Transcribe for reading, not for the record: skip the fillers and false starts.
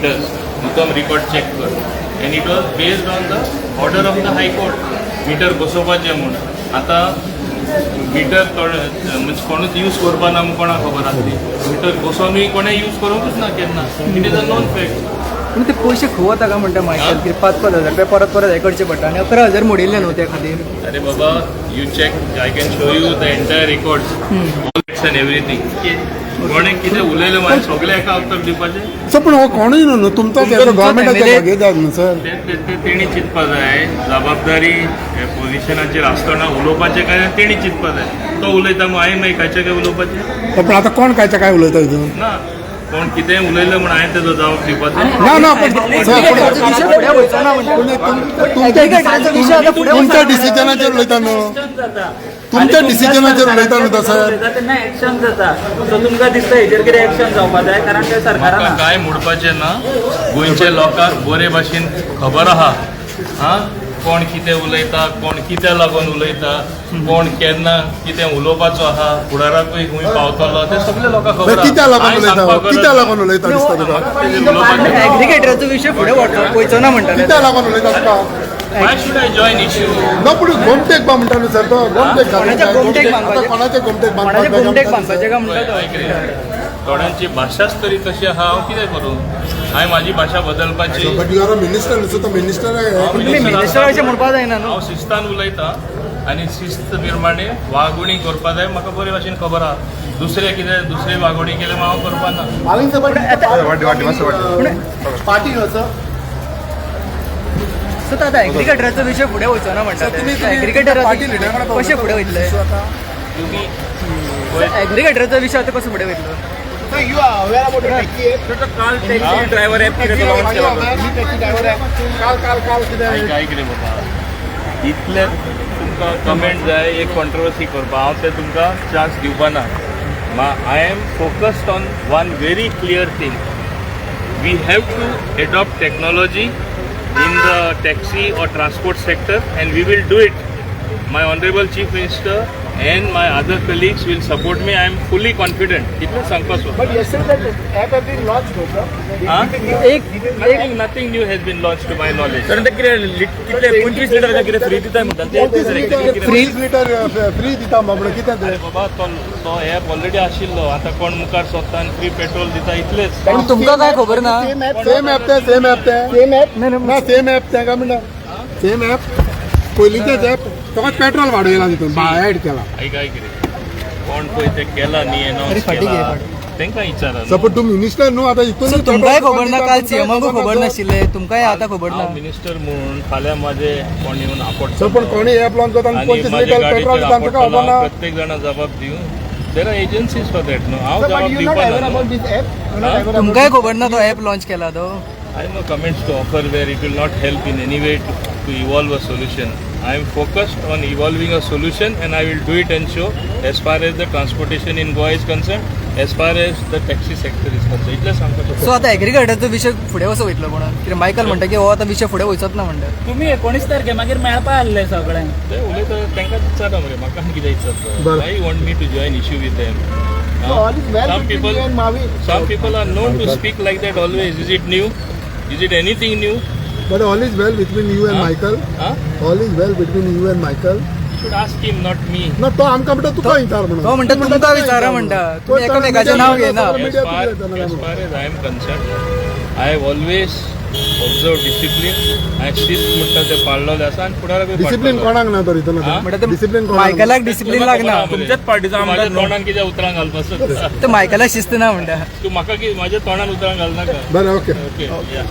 meters. मुद्दाम record check कर. And it was based on the order of the High Court. Meter बसोवपाचें म्हणून. आता metre म्हणजे कोणूच यूज करपा ना कोणा खबर आसली. मीटर बसोवनूय कोणें यूज करूंकच ना केन्ना. It is a non fact. पण ते पयशे खंय ताका म्हणटा मायकल की 5,000 रुपया परत परत हे करचे पडटा आनी 11,000 मोडिल्ले न्हू त्या खातीर. अरे बाबा you check I can show you the entire records all and everything. कोणें कितें उलयलें मागीर सगळें एका उत्तर दिवपाचें. सर पण हो कोणूय न्हू तुमचो गव्हर्मेंटाचे भागीदार न्हू सर. तेणी चिंतपा जाय जबाबदारी पोजिशनाचेर आसतना उलोवपाचें काय तेणी चिंतपा जाय. तो उलयता मग हांवें मागीर कांयचें काय उलोवपाचें पण आता कोण काय उलयता हितून ना. कोण कितें उलयलें म्हूण हांवें तेजो जबाब दिवपाचो ना पण तुमच्या डिसिजनाचेर उलयता न्हू. तुमच्या डिसिजनाचेर उलयता न्हू सर. तेन्ना एक्शन जाता. सो तुमकां दिसता हेजेर कितें एक्शन जावपा जाय कारण ते सरकारान म्हाका कांय म्हणपाचें ना. गोंयच्या लोकांक बरे भाशेन खबर आहा हां कोण कितें उलयता कोण कित्या लागून उलयता कोण केन्ना कितें उलोवपाचो आहा फुडाराकूय खंय पावतलो ते सगळे लोकांक खबर आहा. कित्या लागून उलयता दिसता तुका. एग्रिगेटराचो विशय फुडें वयचो ना म्हणटाले. कित्या लागून उलयता तुका. Why should I join issue? ना पूण गोमटेक बा म्हणटा न्हू सर तो. गोमटेक कोणाचे गोमटेक बांदपाचे कोणाचे गोमटेक कोणाचे गोमटेक बांदपाचे का म्हणटा तो. थोड्यांची भाशाच तरी तशी आहा हांव कितें करूं. हांवें म्हाजी भाशा बदलपाची. But you are a minister न्हू. तो मिनिस्टर तुमी मिनिस्टराचें म्हणपा जायना न्हू. हांव शिस्तान उलयतां आनी शिस्त प्रमाणे वागणूक करपा जाय. म्हाका बरे भाशेन खबर आहा. दुसरे कितें दुसरे वागणूक केले हांव करपा ना. पार्टी सो आतां एग्रिगेटराचो विशय फुडें वयचो ना म्हणटा एग्रिगेटराचो कशें फुडें वयतले. तुमी एग्रिगेटराचो विशय आतां कसो फुडें वयतलो. काल टॅक्सी ड्रायव्हर ॲप कितें लॉन्च केला. काय कितें बाबा इतले तुमकां कमेंट जाय एक कॉन्ट्रोवर्सी करपा हांव ते तुमकां चान्स दिवपा ना. I am focused on one very clear thing. We have to adopt technology in the taxi or transport sector and we will do it. My honorable chief minister and my other colleagues will support me. I am fully confident. Itna sankas. But yesterday that app has been launched, Nothing new has been launched to my knowledge. कारण ते कितले 25 litre का कितें free दिता म्हणटा. Free litter free दिता बाबा कितें ते. बाबा तो ॲप ऑलरेडी आशिल्लो. आता कोण मुखार सोदता आनी फ्री पेट्रोल दिता इतलेच. पण तुमकां काय खबर ना. सेम ॲप ना सेम ॲप तेका म्हणटा सेम ॲप पयलींचेच ॲप तो पेट्रोल वाडयला तितून ऍड केला. काय कितें कोण पळय ते केला न्ही अनाउन्स केला तांकां विचारा. सपोज तूं मिनिस्टर न्हू आतां हितून तुमकांय खबर ना. काल सीएमाकूय खबर नाशिल्लें. तुमकांय आतां खबर ना. मिनिस्टर म्हणून फाल्यां माझे कोण येवन आपट सर पण कोणी ॲप लॉन्च करता आनी 25 माझे लिटर पेट्रोल गाडीचेर दिता तुका खबर ना. प्रत्येक जाणा जबाब दिवं. There are agencies for that न्हू. हांव जबाब दिवपा ना. तुमकांय खबर ना तो ॲप लॉन्च केला तो. I have no comments to offer where it will not help in any way to evolve a solution. I am focused on evolving a solution and I will do it and show as far as the transportation in Goa is concerned, as far as the taxi sector is concerned. इतलें सांगपाचें. So आतां एग्रिगेटराचो विशय फुडें कसो वयतलो कोण. कित्याक Michael म्हणटा की हो आतां विशय फुडें वयचोच ना म्हणटा. तुम्ही 19 तारखे मागीर मेळपा आसले सगळ्यांक. ते उलयता तांकां विचारा मरे म्हाका कितें विचारता. Why you want me to join issue with them? Some people are known to speak like that always. Is it new? Is it anything new? But all is well between you and Michael. All is well between you and Michael. You should ask him, not me. ना तो आमकां म्हणटा तुका विचार म्हणून. तो म्हणटा तुमकां विचारा म्हणटा. तुम्ही एकामेकाचें नांव घेना. As far as I am concerned, I have always observed discipline. I शिस्त म्हणटा ते पाळलेले आसा आनी फुडाराकूय डिसिप्लिन कोणाक ना तर हितून म्हणटा डिसिप्लिन मायकलाक डिसिप्लिन लागना. तुमच्याच पार्टीचा आमदार माझ्या तोंडान कितें उतरां घालपाचो. तर मायकलाक शिस्त ना म्हणटा. तू म्हाका माझ्या तोंडान उतरां घालनाका. बरें ओके. ओके या